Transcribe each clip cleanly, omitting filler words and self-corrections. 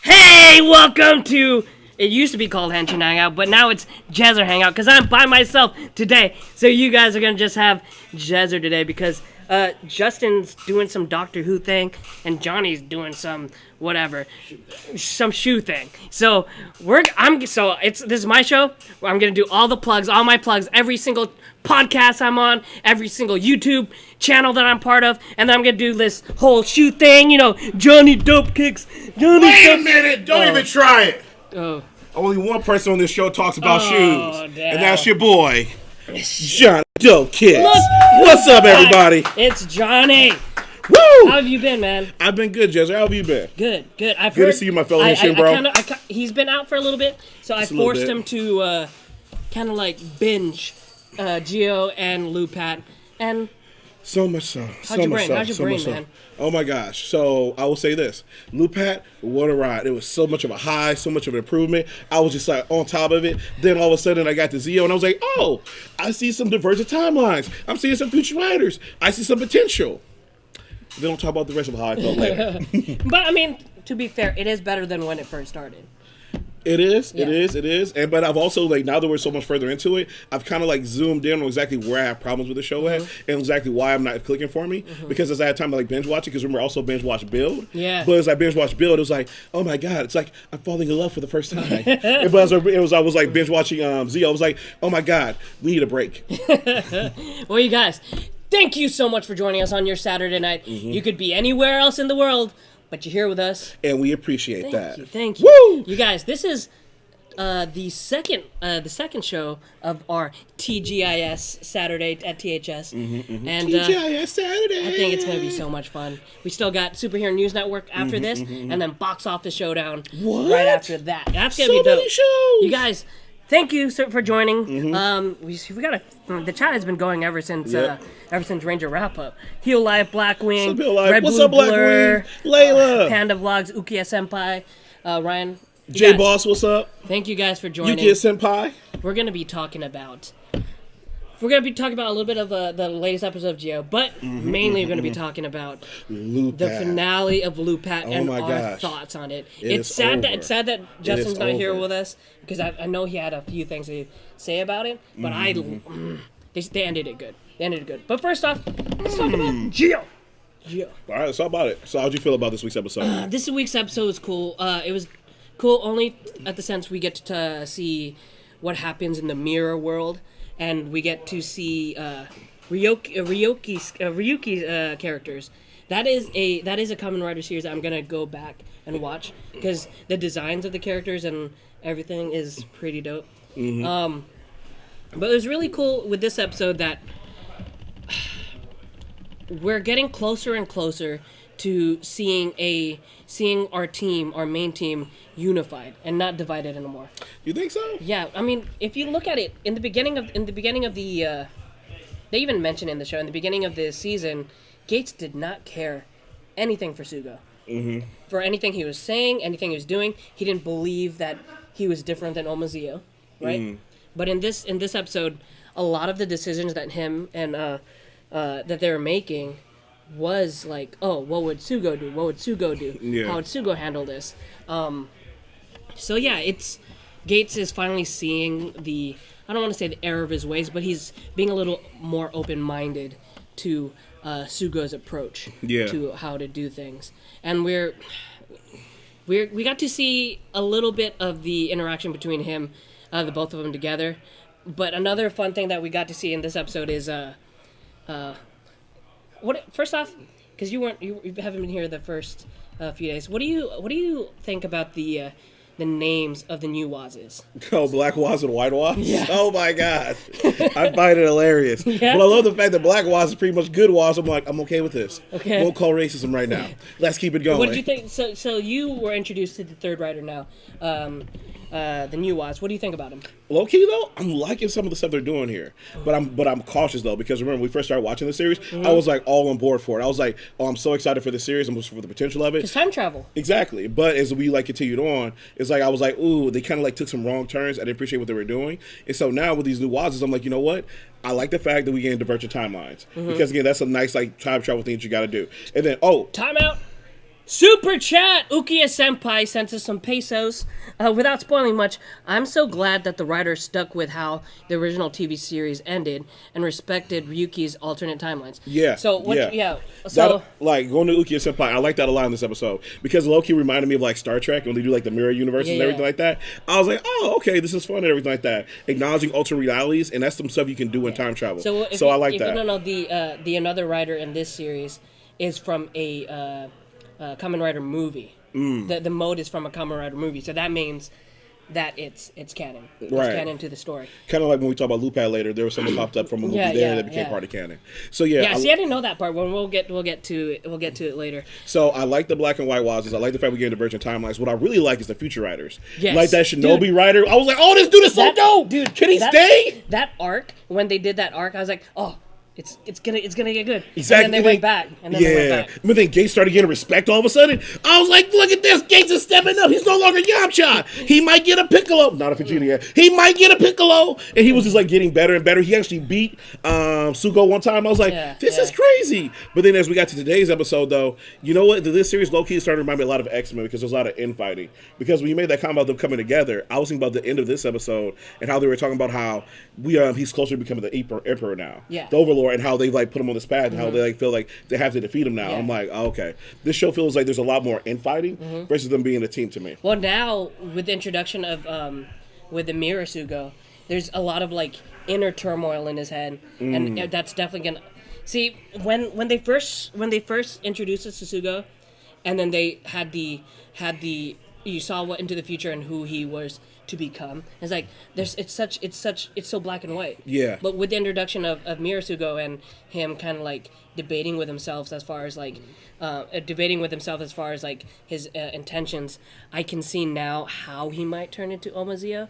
Hey, welcome to, it used to be called Henshin Hangout, but now it's Jezzer Hangout, because I'm by myself today. So you guys are going to just have Jezzer today, because Justin's doing some Doctor Who thing, and Johnny's doing some whatever, some shoe thing. So this is my show, where I'm going to do all the plugs, all my plugs, every single podcast I'm on, every single YouTube channel that I'm part of, and then I'm gonna do this whole shoe thing, you know, Johnny Dope Kicks. Wait a minute! Don't even try it. Oh. Only one person on this show talks about shoes, damn. and that's your boy, Johnny Dope Kicks. What's up, everybody? It's Johnny. Woo! How have you been, man? I've been good, Jezzer. How have you been? Good. Good to see you, my fellow Henshin, bro. He's been out for a little bit, so I forced him to kind of like binge ZIO and Lupat, and so much so. How's your brain, man? Oh my gosh. So I will say this. Lupat, what a ride. It was so much of a high, so much of an improvement. I was just like on top of it. Then all of a sudden I got to ZIO and I was like, oh, I see some divergent timelines. I'm seeing some future writers. I see some potential. Then I'll talk about the rest of how I felt later. But I mean, to be fair, it is better than when it first started. It is, yeah. it is. And but I've also, like, now that we're so much further into it, I've kind of like zoomed in on exactly where I have problems with the show at, and exactly why I'm not clicking for me. Because as I had time to like binge watch it, because remember I also binge watch Build. Yeah. But as I binge watch Build, it was like, oh my god, it's like I'm falling in love for the first time. But as I was like binge watching ZIO, I was like, oh my god, we need a break. Well, you guys, thank you so much for joining us on your Saturday night. You could be anywhere else in the world, but you're here with us, and we appreciate that. Thank you. Woo! You guys, this is the second show of our TGIS Saturday at THS. And TGIS Saturday. I think it's going to be so much fun. We still got Superhero News Network after this, and then Box Office Showdown right after that. That's going to be dope. Many shows. You guys, thank you for joining. We got the chat has been going ever since Ranger Wrap Up. Heel Life, Blackwing, Red What's Blue up, Blur, Blackwing? Layla, Panda Vlogs, Ukiya Senpai, Ryan. J Boss, what's up? Thank you guys for joining. Ukiya Senpai. We're gonna be talking about a little bit of the latest episode of ZIO, but mainly we're gonna be talking about Lupat. the finale of Lupat and our thoughts on it. It's sad that Justin's not here with us, because I know he had a few things to say about it, but they ended it good. But first off, let's talk about ZIO. All right, let's talk about it. So how'd you feel about this week's episode? This week's episode was cool. It was cool only at the sense we get to see what happens in the mirror world, and we get to see Ryuki's characters. That is a Kamen Rider series that I'm gonna go back and watch, because the designs of the characters and everything is pretty dope. But it was really cool with this episode that we're getting closer and closer to seeing our main team, unified and not divided anymore. You think so? Yeah, I mean, if you look at it in the beginning of the, they even mentioned in the show in the beginning of the season, Gates did not care anything for Sugo. For anything he was saying, anything he was doing, he didn't believe that he was different than ZIO, right? But in this episode, a lot of the decisions that him and that they were making was like, oh, what would Sugo do? What would Sugo do? Yeah. How would Sugo handle this? So yeah, Gates is finally seeing I don't want to say the error of his ways, but he's being a little more open-minded to Sugo's approach to how to do things. And we got to see a little bit of the interaction between him, the both of them together. But another fun thing that we got to see in this episode is first off, because you haven't been here the first few days. What do you think about the names of the new Wazes? Oh, Black Waz and White Waz? Yeah. Oh my gosh. I find it hilarious. Yeah? But I love the fact that Black Waz is pretty much good Waz. I'm like, I'm okay with this. Okay. Won't call racism right now. Let's keep it going. What did you think? So you were introduced to the third writer now, the new Waz. What do you think about him? Low key though, I'm liking some of the stuff they're doing here, but I'm cautious though, because remember when we first started watching the series, I was like all on board for it. I was like, oh, I'm so excited for the series, I'm for the potential of it. It's time travel. Exactly, but as we like continued on, it's like I was like, ooh, they kind of like took some wrong turns. I didn't appreciate what they were doing, and so now with these new Wazes, I'm like, you know what? I like the fact that we get divergent timelines, because again, that's a nice like time travel thing that you got to do. And then time out. Super chat! Ukiya Senpai sent us some pesos. Without spoiling much, I'm so glad that the writer stuck with how the original TV series ended and respected Ryuki's alternate timelines. Yeah. So what? Yeah. So that, like going to Ukiya Senpai, I like that a lot in this episode because Loki reminded me of like Star Trek when they do like the mirror universes and everything like that. I was like, oh, okay, this is fun and everything like that. Acknowledging alternate realities, and that's some stuff you can do in time travel. So I like that. You don't know, the another writer in this series is from a Kamen Rider movie. The mode is from a Kamen Rider movie, so that means that it's canon. It's canon to the story. Kind of like when we talk about Lupat later, there was something popped up from a movie that became part of canon. So I didn't know that part. When we'll get to it later. So I like the black and white Wazes. I like the fact we get divergent timelines. What I really like is the future writers. Yes. Like that Shinobi writer. I was like, oh, this dude is so dope. Dude, can he stay? That arc, when they did that arc, I was like, oh. It's gonna get good. Exactly. And then they went back. But then Gates started getting respect all of a sudden. I was like, look at this. Gates is stepping up. He's no longer Yamcha. He might get a Piccolo. Not a Vegeta yet. He might get a Piccolo. And he was just like getting better and better. He actually beat Sugo one time. I was like, this is crazy. But then as we got to today's episode, though, you know what? This series low-key started to remind me a lot of X-Men because there's a lot of infighting. Because when you made that comment about them coming together, I was thinking about the end of this episode and how they were talking about how he's closer to becoming the Emperor now. Yeah. The Overlord, and how they like put him on this path and how they like feel like they have to defeat him now. I'm like, oh, okay. This show feels like there's a lot more infighting versus them being a team to me. Well, now with the introduction of with the Mirror Sugo, there's a lot of like inner turmoil in his head, and that's definitely gonna see when they first introduced us to Sugo, and then they had the you saw what into the future and who he was to become. It's like it's so black and white. Yeah. But with the introduction of Mirasugo and him kind of like debating with himself as far as like his intentions, I can see now how he might turn into Omazia,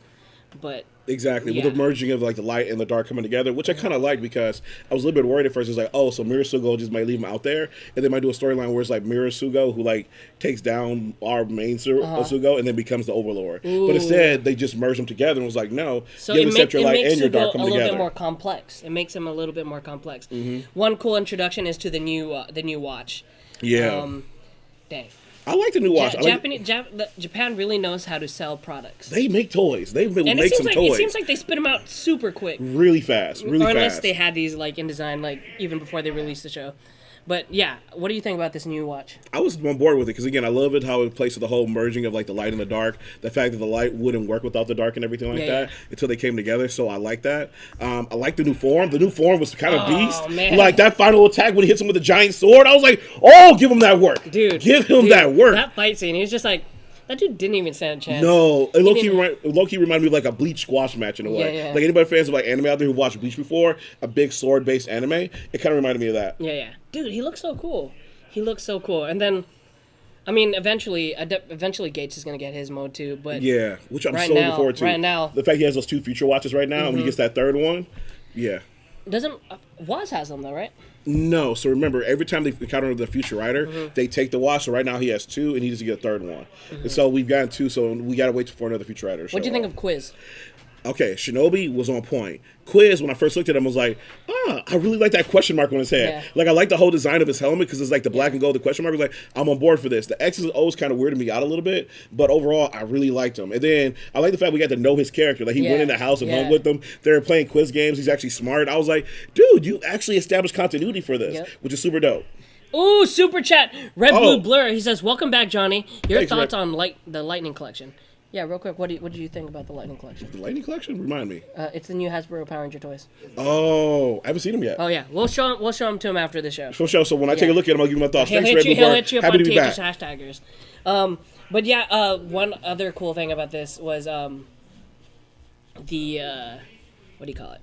but. Exactly, with the merging of like the light and the dark coming together, which I kind of like because I was a little bit worried at first. It's like, oh, so Mirasugo just might leave him out there, and they might do a storyline where it's like Mirasugo who like takes down our main Sugo and then becomes the Overlord. But instead, they just merged them together and was like, no, so you have to accept your light and your dark come together. A little bit more complex. It makes him a little bit more complex. One cool introduction is to the new watch. Yeah. Dang. I like the new watch. Japan really knows how to sell products. They make toys. They make some toys. It seems like they spit them out super quick. Really fast. Or unless they had these like in design, like even before they released the show. But yeah, what do you think about this new watch? I was on board with it because again, I love it how it plays with the whole merging of like the light and the dark. The fact that the light wouldn't work without the dark and everything like that until they came together. So I like that. I like the new form. The new form was kind of beast. Man. Like that final attack when he hits him with a giant sword. I was like, oh, give him that work, dude. Give him that work. That fight scene, he was just like. That dude didn't even stand a chance. No, low-key reminded me of like a Bleach squash match in a way. Yeah. Like anybody fans of like anime out there who watched Bleach before, a big sword-based anime, it kind of reminded me of that. Yeah. Dude, he looks so cool. And then, I mean, eventually Gates is gonna get his mode too. But yeah, which I'm so looking forward to. Right now, the fact he has those two future watches right now, and when he gets that third one, yeah. Doesn't Waz has them though, right? No, so remember, every time they encounter the future writer, they take the watch. So right now he has two, and he needs to get a third one. And so we've gotten two, so we got to wait for another future writer. What do you think of Quiz? Okay, Shinobi was on point. Quiz, when I first looked at him, I was like, I really like that question mark on his head. Yeah. Like, I like the whole design of his helmet because it's like the black and gold, the question mark. I was like, I'm on board for this. The X's and O's kind of weirded me out a little bit, but overall, I really liked him. And then I like the fact we got to know his character. Like, he went in the house and hung with them. They were playing quiz games. He's actually smart. I was like, dude, you actually established continuity for this, which is super dope. Ooh, super chat. Red Blue Blur. He says, welcome back, Johnny. Your thoughts on the Lightning Collection. Yeah, real quick, what do you think about the Lightning Collection? The Lightning Collection? Remind me. It's the new Hasbro Power Ranger toys. Oh, I haven't seen them yet. Oh yeah, we'll show them to him after the show. For sure. So when I take a look at them, I'll give him my thoughts. He'll Thanks, hit you up Happy on to be back. hashtaggers. But yeah, one other cool thing about this was the what do you call it?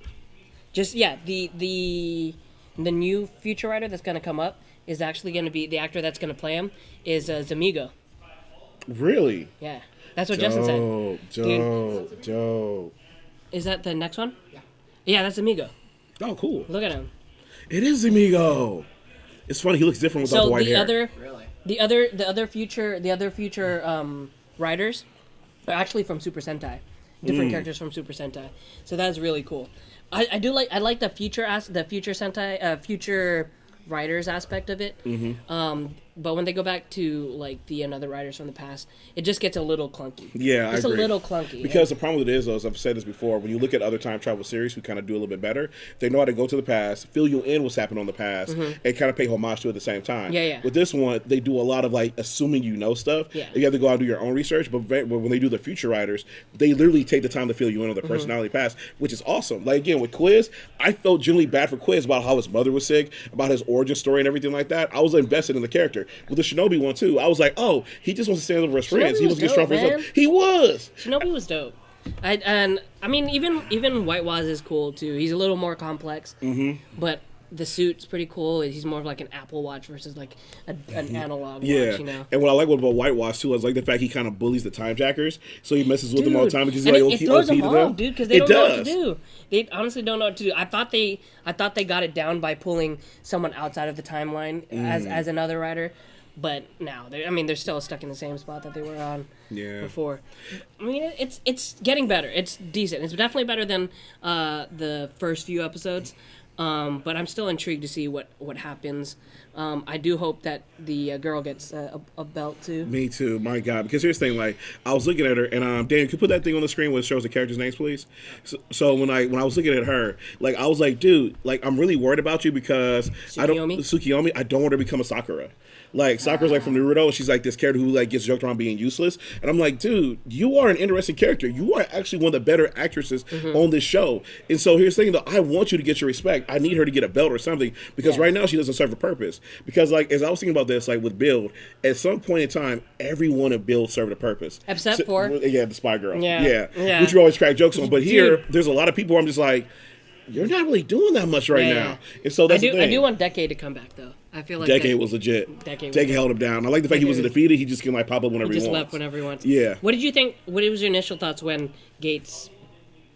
Just the new future writer that's gonna come up is actually gonna be the actor that's gonna play him is Zamigo. Really? Yeah. That's what Justin said. Dope. Is that the next one? Yeah, that's Amigo. Oh, cool. Look at him. It is Amigo. It's funny. He looks different without the white hair. The other future writers are actually from Super Sentai. Different characters from Super Sentai. So that's really cool. I like the future Sentai future writers aspect of it. but when they go back to like the another writers from the past, it just gets a little clunky. Yeah, it's I agree. a little clunky Because the problem with it is, though, as I've said this before, when you look at other time travel series who kind of do a little bit better, they know how to go to the past, fill you in what's happened on the past, and kind of pay homage to it at the same time. Yeah. With this one, they do a lot of like assuming you know stuff. Yeah. You have to go out and do your own research. But when they do the future writers, they literally take the time to fill you in on the personality past, which is awesome. Like again with Quiz, I felt genuinely bad for Quiz about how his mother was sick, about his origin story and everything like that. I was invested in the character. With the Shinobi one too, I was like, oh, he just wants to stand up for his friends. He was getting strong for himself. He was. Shinobi was dope. I mean, even White Waz is cool too. He's a little more complex, but the suit's pretty cool. He's more of like an Apple Watch versus like an analog watch, you know? And what I like about White Watch too is like the fact he kind of bullies the time jackers, so he messes with them all the time because he's and like, it throws them off, dude, because they don't know what to do. They honestly don't know what to do. I thought they got it down by pulling someone outside of the timeline as another writer. But now, they're still stuck in the same spot that they were on before. I mean, it's getting better. It's decent. It's definitely better than the first few episodes. But I'm still intrigued to see what happens. I do hope that the girl gets a belt too. Me too, my God. Because here's the thing, like I was looking at her, and Dan, can you put that thing on the screen where it shows the characters' names, please? So when I was looking at her, like I was like, dude, like I'm really worried about you because Tsukiyomi, I don't want her to become a Sakura. Like Sakura's like from Naruto, and she's like this character who like gets joked around being useless. And I'm like, dude, you are an interesting character. You are actually one of the better actresses on this show. And so here's the thing, though, I want you to get your respect. I need her to get a belt or something because right now she doesn't serve a purpose. Because like as I was thinking about this, like with Build, at some point in time, everyone in Build served a purpose. Except for the Spy Girl. Yeah. Which we always crack jokes on. But here, there's a lot of people where I'm just like, you're not really doing that much right now. And so that's the thing. I do want Decade to come back though. I feel like Decade was legit. Decade held him down. I like the fact he wasn't defeated. He just can like pop up whenever he wants. Just left whenever he wants. Yeah. What did you think? What was your initial thoughts when Gates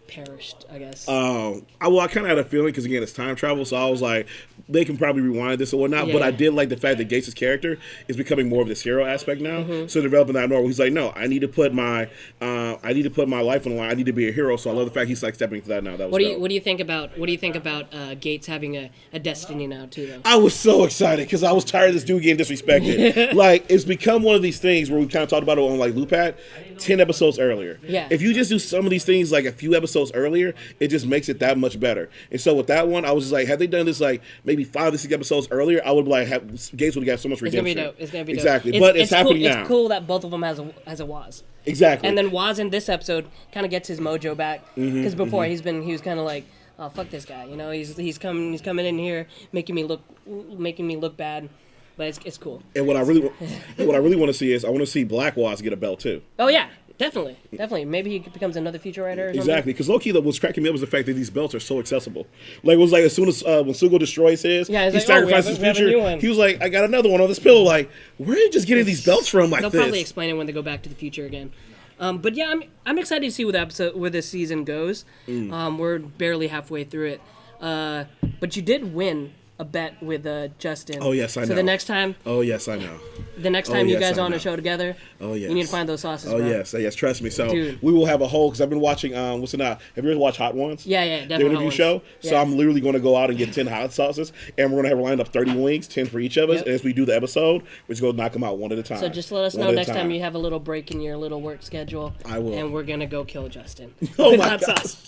perished, I guess? I kind of had a feeling because again it's time travel, so I was like, they can probably rewind this or whatnot. But I did like the fact that Gates' character is becoming more of this hero aspect now. So developing that more, he's like, no, I need to put my life on the line. I need to be a hero. So I love the fact he's like stepping into that now. That was what do you think about Gates having a destiny now too? Though I was so excited because I was tired of this dude getting disrespected. Like it's become one of these things where we kind of talked about it on like Lupat 10 episodes earlier. Yeah. If you just do some of these things like a few episodes earlier, it just makes it that much better. And so with that one, I was just like, had they done this like maybe 5 to 6 episodes earlier, I would be like, Gates would have got so much redemption. It's gonna be dope. Exactly. But it's happening cool. now. It's cool that both of them has a Waz. Exactly. And then Waz in this episode kind of gets his mojo back because before he was kind of like, oh fuck this guy, you know, he's coming in here making me look bad. But it's cool. And what I really want to see is I want to see Black Waz get a belt too. Oh yeah, definitely. Maybe he becomes another future writer. Or exactly, because low key that was cracking me up was the fact that these belts are so accessible. Like it was like as soon as when Sugo destroys his, he sacrifices his future. He was like, I got another one on this pillow. Like, where are you just getting these belts from? Like they'll this? Probably explain it when they go back to the future again. But yeah, I'm excited to see where this season goes. We're barely halfway through it. But you did win a bet with Justin. Oh yes, I know. So the next time. Oh yes, I know. The next time you guys are on a show together. Oh yes. You need to find those sauces. Oh bro. yes. Trust me. So Dude. we will have a whole because I've been watching. What's it now? Have you ever watched Hot Ones? Yeah, definitely. The interview show. Yeah. So I'm literally going to go out and get 10 hot sauces, and we're going to have lined up 30 wings, 10 for each of us. And as we do the episode, we're just going to knock them out one at a time. So just let us know next time you have a little break in your little work schedule. I will. And we're gonna go kill Justin. Oh with my hot God. sauce.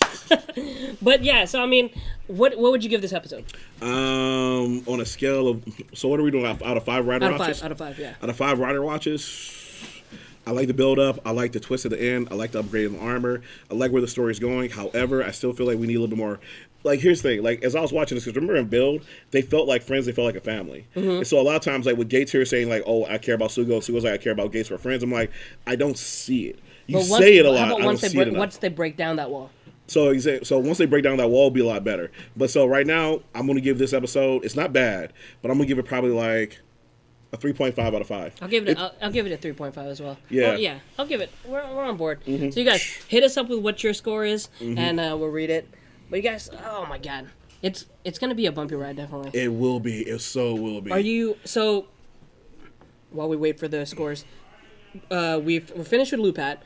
But yeah, so I mean, what would you give this episode? On a scale of, so what are we doing out of 5 rider watches? Out of 5, yeah. Out of 5 rider watches, I like the build up. I like the twist at the end. I like the upgrade in the armor. I like where the story's going. However, I still feel like we need a little bit more. Like, here's the thing. Like, as I was watching this, because remember in Build, they felt like friends. They felt like a family. And so a lot of times, like with Gates here saying like, "Oh, I care about Sugo." Sugo's like, "I care about Gates. We're friends." I'm like, I don't see it. You say it a lot. I don't see it enough. Once they break down that wall. So once they break down that wall, it'll be a lot better. But so right now, I'm going to give this episode, it's not bad, but I'm going to give it probably like a 3.5 out of 5. I'll give it a 3.5 as well. Yeah. Yeah. I'll give it. We're on board. So you guys hit us up with what your score is, and we'll read it. But you guys, oh my God, it's going to be a bumpy ride, definitely. It will be. It so will be. While we wait for the scores, we're finished with Lupat,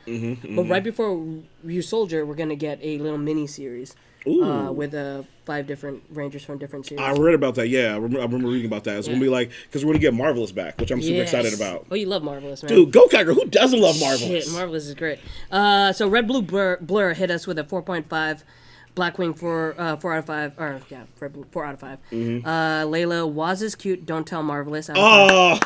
but right before Ryu Soldier, we're gonna get a little mini series with 5 different Rangers from different series. I read about that. Yeah, I remember reading about that. It's gonna be like because we're gonna get Marvelous back, which I'm super excited about. Oh, you love Marvelous, man. Dude, Go Kiger, who doesn't love Marvelous? Shit, Marvelous is great. So Red Blue Blur hit us with a 4.5. Blackwing 4 out of 5. Or yeah, Red Blue 4 out of 5. Layla was is cute. Don't tell Marvelous. Someone's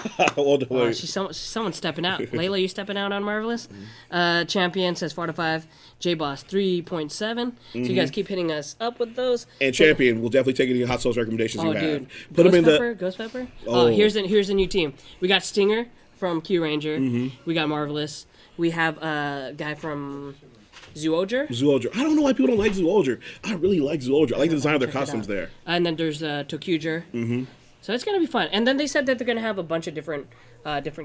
stepping out. Layla, you stepping out on Marvelous? Champion says 4 out of 5. J Boss 3.7. So you guys keep hitting us up with those. And Champion, we'll definitely take any hot sauce recommendations you have. Dude. Put them in the Ghost Pepper. Oh, here's a new team. We got Stinger from Q Ranger. We got Marvelous. We have a guy from Zooger. I don't know why people don't like Zooger. I really like Zooger. I like the design of their costumes there. And then there's Tokuger. So it's gonna be fun. And then they said that they're gonna have a bunch of different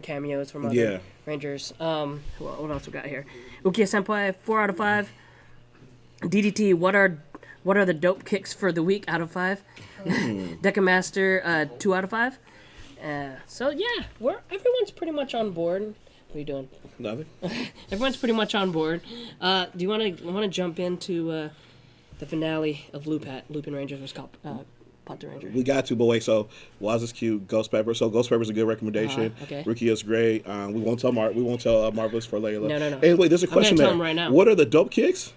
cameos from other Rangers. What else we got here? Ukiya Senpai 4 out of 5. DDT. What are the dope kicks for the week out of 5? Deca Master 2 out of 5. So yeah, everyone's pretty much on board. What are you doing? Nothing. Everyone's pretty much on board. Do you want to jump into the finale of Lupin Rangers was called PATRANGER? We got to, but wait. So Waz is cute. Ghost Pepper. So Ghost Pepper's a good recommendation. Okay. Rukia is great. We won't tell Marvelous for Layla. No. Hey, wait. There's a question there. Tell him right now. What are the dope kicks?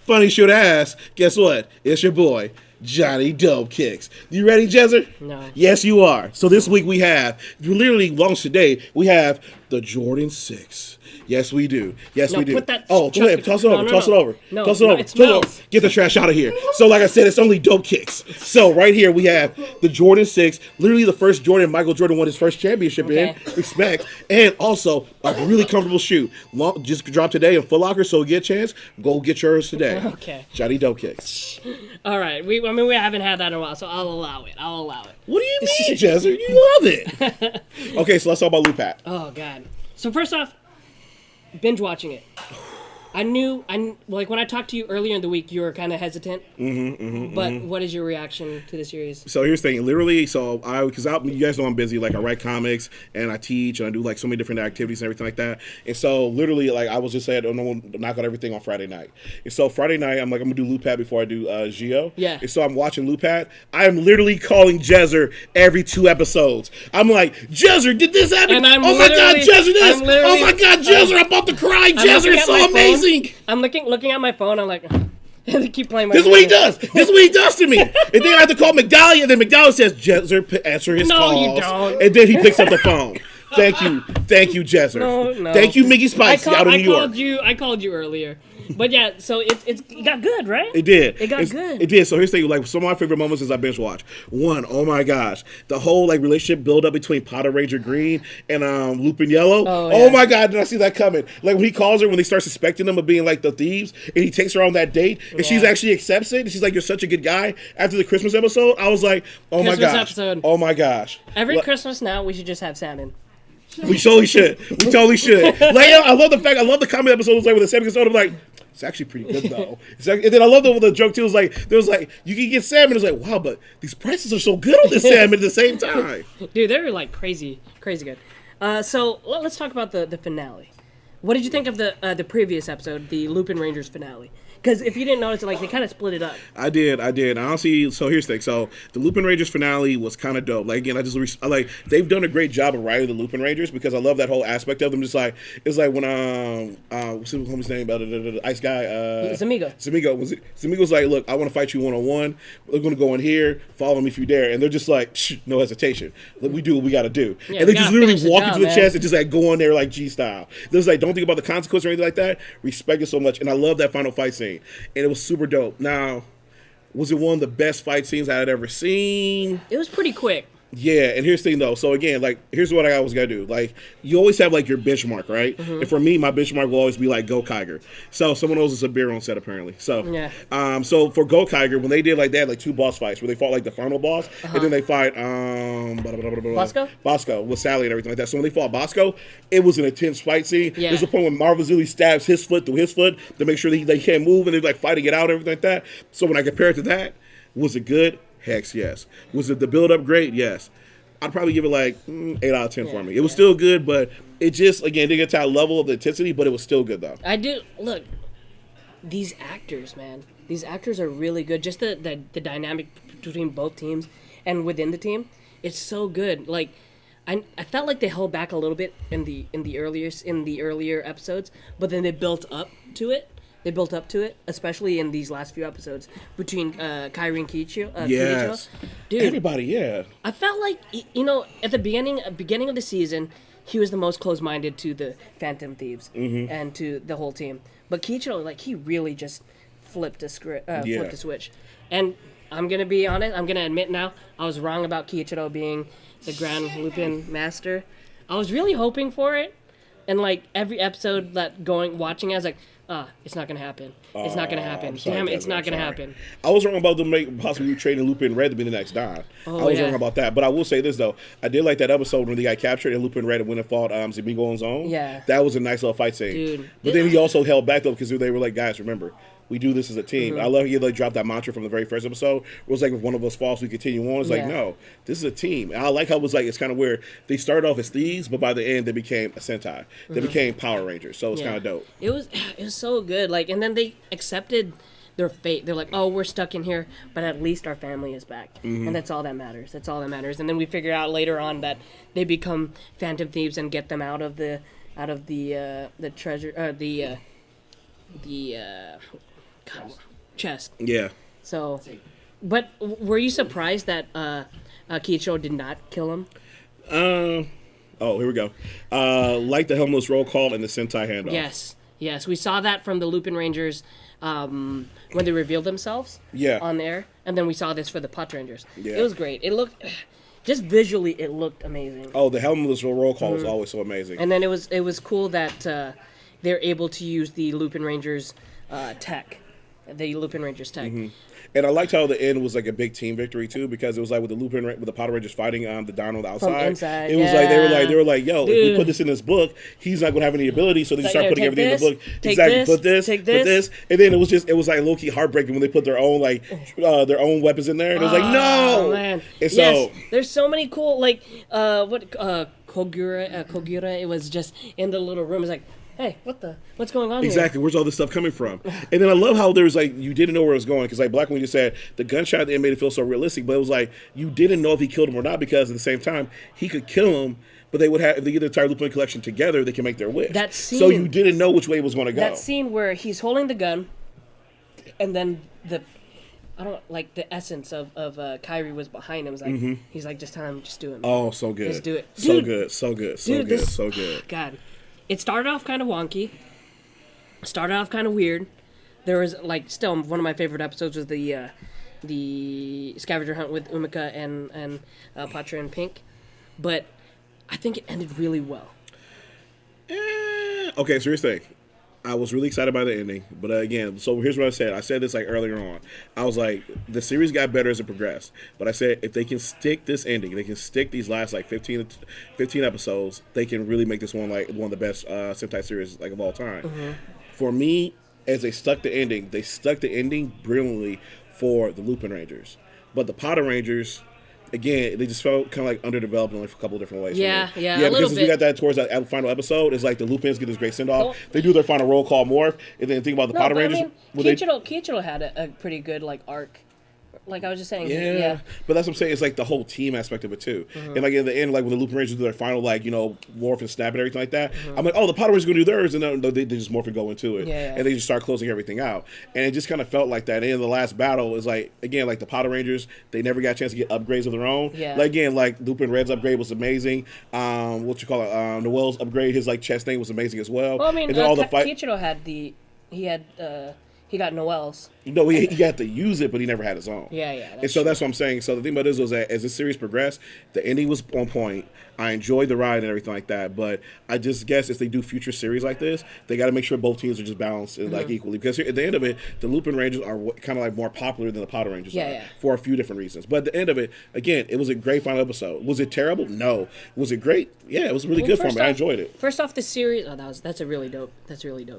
Funny should ask. Guess what? It's your boy, Johnny Dope Kicks. You ready, Jezzer? No. Yes, you are. So this week we have, literally launched today, we have the Jordan 6. Yes, we do. Yes, we do. Put that go ahead. Toss it over. Toss it over. No, toss it over. it smells. Get the trash out of here. So like I said, it's only Dope Kicks. So right here we have the Jordan 6, literally the first Jordan Michael Jordan won his first championship in. Respect. And also a really comfortable shoe. Just dropped today in Foot Locker, so get a chance. Go get yours today. Okay. Johnny Dope Kicks. All right. We haven't had that in a while, so I'll allow it. What do you mean, Jezzer? You love it. Okay, so let's talk about Lupat. Oh, God. So first off, binge watching it. Like when I talked to you earlier in the week, you were kind of hesitant. But what is your reaction to the series? So here's the thing, literally, because you guys know I'm busy, like I write comics and I teach and I do like so many different activities and everything like that. And so literally, like I was just saying, I'm gonna knock out everything on Friday night. And so Friday night, I'm gonna do Lupat before I do ZIO. Yeah. And so I'm watching Lupat. I am literally calling Jezzer every 2 episodes. I'm like, Jezzer, did this happen? And oh my God, Jezzer, this! Oh my God, Jezzer, I'm about to cry. Jezzer, it's so amazing. I'm looking at my phone. I'm like, they keep playing my. This is what he does. This is what he does to me. And then I have to call McDowell, and then McDowell says, "Jezzer, answer his calls." No, you don't. And then he picks up the phone. Thank you, Jezzer. No. Thank you, Mickey Spicy out of New York. I called you earlier. But yeah, so it got good, right? It did. It got good. It did. So here's the thing, like some of my favorite moments is I binge watch. One, oh my gosh, the whole like relationship build up between PATRANGER Green and Lupin Yellow. Oh my God, did I see that coming? Like when he calls her when they start suspecting them of being like the thieves, and he takes her on that date, and she's actually accepts it. And she's like, "You're such a good guy." After the Christmas episode, I was like, "Oh my gosh, episode. Oh my gosh." Every Christmas now, we should just have salmon. We totally should. We totally should. Like, I love the comedy episodes like with the salmon episode. I'm like, it's actually pretty good though. And then I love the joke too. It was like you can get salmon. It's like, wow, but these prices are so good on this salmon at the same time. Dude, they're like crazy good. So let's talk about the finale. What did you think of the previous episode, the Lupin Rangers finale? Because if you didn't notice, like they kind of split it up. I did. Honestly, so here's the thing. So the Lupin Rangers finale was kind of dope. Like again, they've done a great job of writing the Lupin Rangers because I love that whole aspect of them. Just like it's like when what's his homie's name? The ice guy. Zamigo was like, look, I want to fight you 1-on-1. We're gonna go in here. Follow me if you dare. And they're just like, no hesitation. We do what we gotta do. Yeah, and they just literally walk into the man. chest and just like go in there like G style. They're just like, don't think about the consequence or anything like that. Respect it so much. And I love that final fight scene. And it was super dope. Now, was it one of the best fight scenes I had ever seen? It was pretty quick. Yeah, and here's the thing though. So again, like here's what I always gotta do. Like you always have like your benchmark, right? And for me, my benchmark will always be like Go Kiger. So someone knows it's a beer on set apparently. So yeah. So for Go Kiger, when they did like they had like 2 boss fights where they fought like the final boss, and then they fight Bosco with Sally and everything like that. So when they fought Bosco, it was an intense fight scene. Yeah. There's a point when Marvel Zilly stabs his foot through his foot to make sure that they can't move, and they're like fighting it out and everything like that. So when I compare it to that, was it good? Heck yes. Was it the build up great? Yes. I'd probably give it like 8 out of 10 for me. It was still good, but it just, again, didn't get to that level of the intensity, but it was still good, though. I do, look, these actors, man. These actors are really good. Just the dynamic between both teams and within the team, it's so good. Like, I felt like they held back a little bit in the earlier episodes, but then they built up to it. Especially in these last few episodes between Kairi and Kiichiro. Yes. Dude, everybody, yeah. I felt like, you know, at the beginning of the season, he was the most close-minded to the Phantom Thieves and to the whole team. But Kiichiro, like, he really just flipped a switch. And I'm gonna be honest. I'm gonna admit now, I was wrong about Kiichiro being the Grand Lupin Master. I was really hoping for it, and like every episode watching, I was like, it's not gonna happen. It's not gonna happen. Damn it, it's not gonna happen. I was wrong about them possibly trading Lupin Red to be the next Don. I was wrong about that. But I will say this, though. I did like that episode when they got captured and Lupin Red went and fought Zamigo on his own. Yeah. That was a nice little fight scene. Dude. But then he also held back, though, because they were like, guys, remember, we do this as a team. I love he dropped that mantra from the very first episode. It was like, if one of us falls, we continue on. It's like, no, this is a team. And I like how it was like, it's kind of where they started off as thieves, but by the end, they became a Sentai. They became Power Rangers. So it's kind of dope. It was so good. Like, and then they accepted their fate. They're like, oh, we're stuck in here, but at least our family is back. And that's all that matters. And then we figure out later on that they become Phantom Thieves and get them out of the treasure, chest. Yeah. So, but were you surprised that Kiichiro did not kill him? Oh, here we go. Like the Helmless roll call and the Sentai handoff. Yes. We saw that from the Lupin Rangers when they revealed themselves on there. And then we saw this for the PATRAngers. Yeah. It was great. It looked... Just visually, it looked amazing. Oh, the Helmless roll call was always so amazing. And then it was cool that they're able to use the Lupin Rangers tech. The Lupin Rangers tech. And I liked how the end was like a big team victory too, because it was like with the Power Rangers fighting the Don on the outside. From inside, it was like they were like, yo, dude, if we put this in this book, he's not gonna have any ability. So they just start putting everything in the book. Put this, and then it was like low key heartbreaking when they put their own weapons in there. And it was like, no, man. And so there's so many cool Kogura. It was just in the little room. It's like, hey, what's going on exactly, where's all this stuff coming from? And then I love how there was like, you didn't know where it was going, because like Black Wing just said, the gunshot at the end made it feel so realistic, but it was like, you didn't know if he killed him or not, because at the same time, he could kill him, but they would have, if they get the entire Lupin collection together, they can make their wish. That scene, so you didn't know which way it was going to go. That scene where he's holding the gun, and then the essence of Kairi was behind him. Was like, he's like, just tell him, just do it, man. Oh, so good. Just do it. So Dude, so good. God. It started off kind of wonky. Started off kind of weird. There was still one of my favorite episodes was the scavenger hunt with Umika and Patra and Pink, but I think it ended really well. Okay, so here's the thing. I was really excited by the ending, but again, so here's what I said. I said this earlier on. I was like, the series got better as it progressed, but I said if they can stick this ending, they can stick these last 15 episodes, they can really make this one one of the best Sentai series of all time. For me, as they stuck the ending brilliantly for the Lupin Rangers, but the Power Rangers, again, they just felt kind of underdeveloped in a couple different ways. Yeah, because we got that towards that final episode. It's like the Lupins get this great send off. They do their final roll call morph, and then think about the Power Rangers. Kiichiro had a pretty good arc. Like I was just saying. Yeah. But that's what I'm saying. It's like the whole team aspect of it too. And in the end, when the Lupin Rangers do their final morph and snap and everything like that, I'm like, oh, the Power Rangers gonna do theirs, and then they just morph and go into it, and they just start closing everything out. And it just kind of felt like that. And in the last battle is again the Power Rangers, they never got a chance to get upgrades of their own. Yeah. Lupin Red's upgrade was amazing. Noel's upgrade, his chest thing was amazing as well. Well, I mean, Kiichiro had he got Noel's. No, he got to use it, but he never had his own. Yeah. And so that's what I'm saying. So the thing about this was that as this series progressed, the ending was on point. I enjoyed the ride and everything like that. But I just guess if they do future series like this, they got to make sure both teams are just balanced and equally. Because at the end of it, the Lupin Rangers are kind of more popular than the Power Rangers are for a few different reasons. But at the end of it, again, it was a great final episode. Was it terrible? No. Was it great? Yeah, it was really good for me. I enjoyed it. First off, the series. Oh, that's a really dope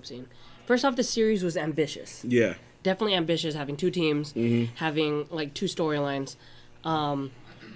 scene. First off, the series was ambitious. Yeah. Definitely ambitious, having two teams, having two storylines.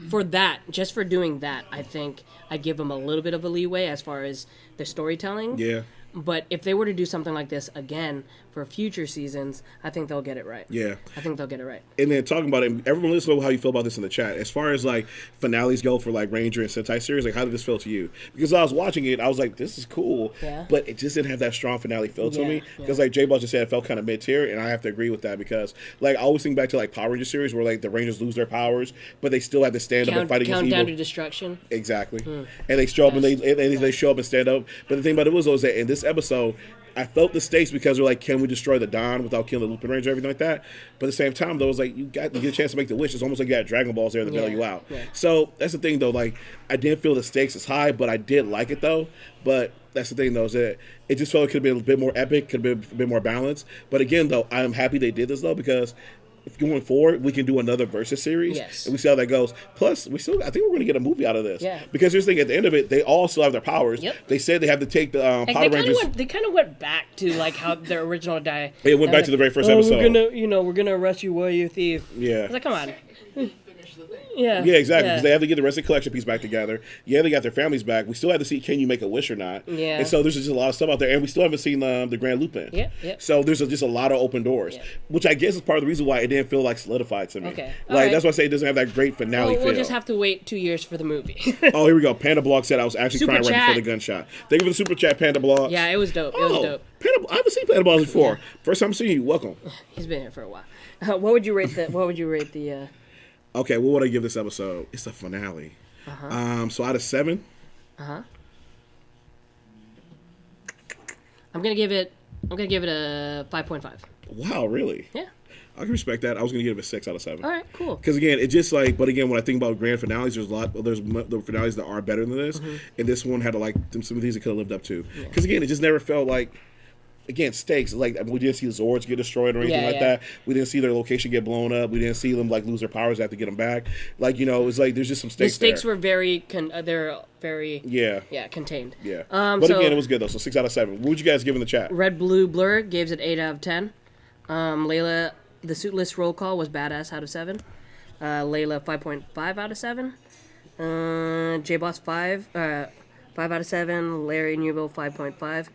for that, just for doing that, I think I give them a little bit of a leeway as far as the storytelling. Yeah. But if they were to do something like this again for future seasons, I think they'll get it right. Yeah. I think they'll get it right. And then talking about it, everyone let us know how you feel about this in the chat. As far as like finales go for like Ranger and Sentai series, like how did this feel to you? Because I was watching it, I was like, this is cool, but it just didn't have that strong finale feel to me. Because like J Ball just said, it felt kind of mid tier, and I have to agree with that because like I always think back to like Power Ranger series where like the Rangers lose their powers, but they still have to stand up and fight against evil. Countdown to destruction. Exactly. And they show up and they show up and stand up. But the thing about it was that in this episode, I felt the stakes because they're like, can we destroy the Don without killing the Lupin Ranger, everything like that? But at the same time, though, it was like, you get a chance to make the wish. It's almost like you got Dragon Balls there to bail you out. Yeah. So that's the thing, though. Like, I didn't feel the stakes as high, but I did like it, though. But that's the thing, though, is that it just felt it could have been a bit more epic, could have been a bit more balanced. But again, though, I'm happy they did this, though, because going forward, we can do another Versus series, and we see how that goes. Plus, I think we're going to get a movie out of this. Yeah. Because here's the thing: at the end of it, they all still have their powers. Yep. They said they have to take the Power Rangers. They kind of went back to like how their original die. It went back to the very first episode. We're gonna arrest you while you thief. Yeah. I was like, come on. Yeah, exactly. Because they have to get the rest of the collection piece back together. Yeah, they got their families back. We still have to see, can you make a wish or not? Yeah. And so there's just a lot of stuff out there, and we still haven't seen the Grand Lupin. Yeah. So there's just a lot of open doors, which I guess is part of the reason why it didn't feel like solidified to me. Okay. That's why I say it doesn't have that great finale feel. We'll just have to wait 2 years for the movie. Oh, here we go. Panda Blog said I was actually crying right before the gunshot. Thank you for the super chat, Panda Blog. Yeah, it was dope. It was dope. I haven't seen Panda Blog before. Yeah. First time seeing you. Welcome. He's been here for a while. What would you rate the? Okay, what would I give this episode? It's the finale. So out of 7. I'm gonna give it a 5.5. Wow, really? Yeah. I can respect that. I was gonna give it a 6 out of 7. All right, cool. Because again, it just like, but again, when I think about grand finales, there's the finales that are better than this, and this one had some of these it could have lived up to. Because again, it just never felt like. Again, stakes. Like, we didn't see the Zords get destroyed or anything like that. We didn't see their location get blown up. We didn't see them like lose their powers. Have to get them back. Like, it's like there's just some stakes. The stakes there. were very contained. Yeah. But again, it was good though. So 6 out of 7. What would you guys give in the chat? Red Blue Blur gives it 8 out of 10. Layla, the suitless roll call was badass out of 7. Layla 5.5 out of 7. J Boss 5 out of 7. Larry Newville 5.5.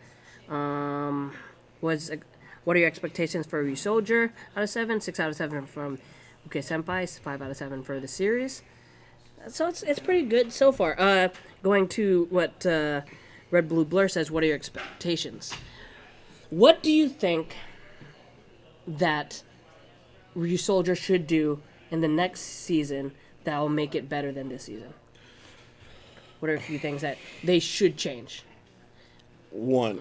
What are your expectations for Resoldier out of 7? 6 out of 7 from UK Senpai. 5 out of 7 for the series. So it's pretty good so far. Going to what Red Blue Blur says, what are your expectations? What do you think that Resoldier should do in the next season that will make it better than this season? What are a few things that they should change? One,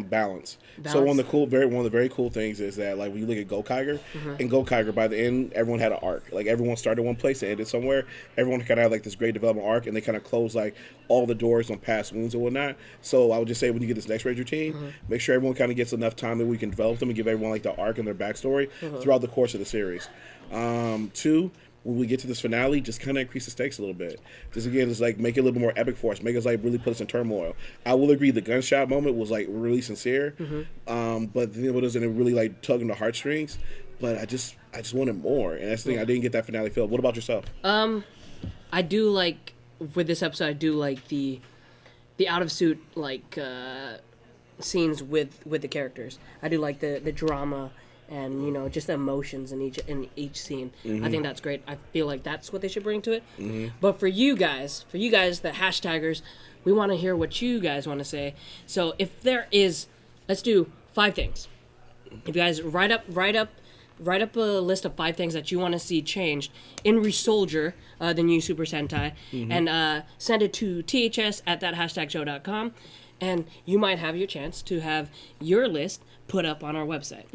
balance. So one of the very cool things is that like when you look at Gokaiger, in Gokaiger by the end everyone had an arc. Like everyone started one place and ended somewhere. Everyone kind of had like this great development arc, and they kind of closed like all the doors on past wounds and whatnot. So I would just say when you get this next Ranger team, make sure everyone kind of gets enough time that we can develop them and give everyone like the arc and their backstory throughout the course of the series. 2. When we get to this finale, just kind of increase the stakes a little bit. Just again, it's like make it a little bit more epic for us. Make us like really put us in turmoil. I will agree the gunshot moment was like really sincere, but then it wasn't really like tugging the heartstrings. But I just wanted more, and that's the thing. I didn't get that finale feel. What about yourself? I do like with this episode. I do like the out of suit like scenes with the characters. I do like the drama. And just the emotions in each scene. I think that's great. I feel like that's what they should bring to it. But for you guys, the hashtaggers, we want to hear what you guys want to say. So if there is, let's do 5 things. If you guys write up a list of 5 things that you want to see changed in Resoldier, the new Super Sentai, and send it to ths@thathashtagshow.com, and you might have your chance to have your list put up on our website.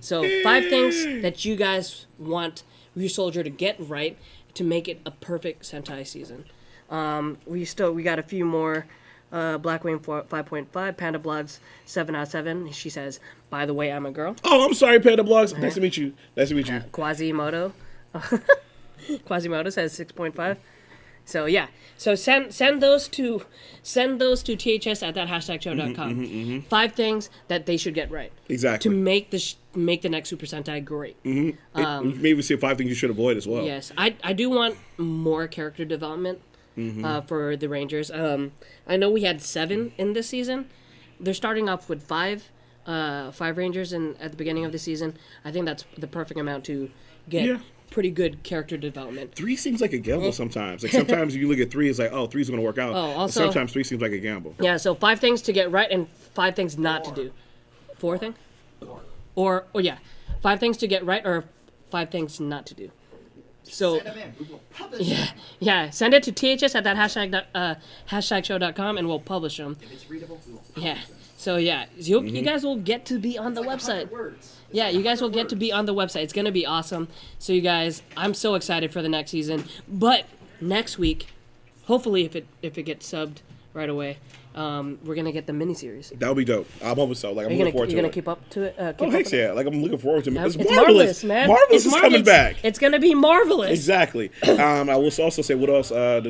So 5 things that you guys want Resoldier to get right to make it a perfect Sentai season. We got a few more. Blackwing 5.5, Panda Blogs 7 out of 7. She says, "By the way, I'm a girl." Oh, I'm sorry, Panda Blogs. Nice to meet you. Quasimodo. Quasimodo says 6.5. So yeah. So send those to THS at that #show.com. 5 things that they should get right. Exactly. To make the next Super Sentai great. Maybe see 5 things you should avoid as well. Yes, I do want more character development for the Rangers. I know we had 7 in this season. They're starting off with 5 Rangers at the beginning of the season. I think that's the perfect amount to get pretty good character development. 3 seems like a gamble sometimes. Like sometimes you look at 3, it's like, oh, 3's going to work out. Oh, also, sometimes 3 seems like a gamble. Yeah, so 5 things to get right and 5 things not to do. 4 thing? Or 5 things to get right or 5 things not to do. So send it to THS at that #show.com and we'll publish them. If it's readable, we will. Yeah. So yeah, you guys will get to be on the website. Yeah, you guys will get to be on the website. It's gonna be awesome. So you guys, I'm so excited for the next season. But next week, hopefully, if it gets subbed right away, we're gonna get the miniseries. That would be dope. I'm hoping so. Like I'm looking forward to it. You're gonna keep up to it? Oh heck yeah! Like I'm looking forward to it. It's It's marvelous, man. Marvelous is coming back. It's gonna be marvelous. Exactly. I will also say what else. And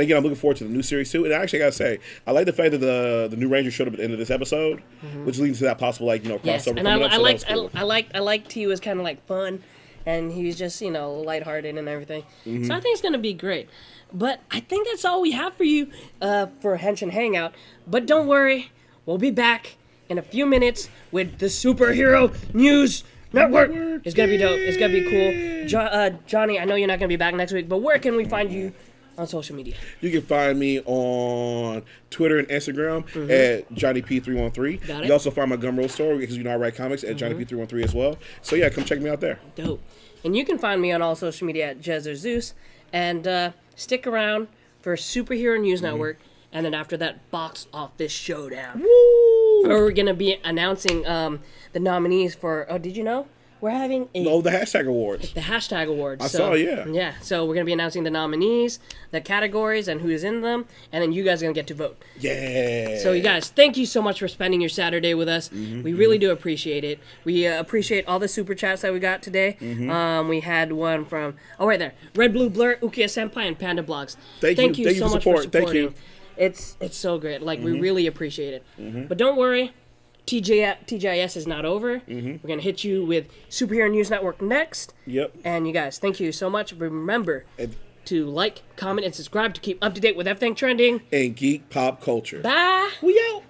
again, I'm looking forward to the new series too. And actually, I gotta say, I like the fact that the new Ranger showed up at the end of this episode, which leads to that possible crossover. Yes, and I like T was kind of like fun, and he was just lighthearted and everything. So I think it's gonna be great. But I think that's all we have for you for Henshin Hangout. But don't worry, we'll be back in a few minutes with the Superhero News Network. It's gonna be dope. It's gonna be cool. Johnny, I know you're not gonna be back next week, but where can we find you on social media? You can find me on Twitter and Instagram at JohnnyP313. Got it. You also find my Gumroad store because I write comics at JohnnyP313 as well. So yeah, come check me out there. Dope. And you can find me on all social media at Jezzer Zeus. And stick around for Superhero News Network. And then after that, Box Office Showdown. Woo! Where we're going to be announcing the nominees for... Oh, did you know? We're having the hashtag awards. The hashtag awards. I saw, yeah. Yeah, so we're going to be announcing the nominees, the categories, and who's in them. And then you guys are going to get to vote. Yeah. So you guys, thank you so much for spending your Saturday with us. We really do appreciate it. We appreciate all the super chats that we got today. We had one from... Oh, right there. Red Blue Blur, Ukiya Senpai, and Panda Blogs. Thank you so for much for support. Thank supporting. you. It's so great. Like, we really appreciate it. But don't worry. TGIS is not over. We're going to hit you with Superhero News Network next. Yep. And you guys, thank you so much. Remember to like, comment, and subscribe to keep up to date with everything trending. And geek pop culture. Bye. We out.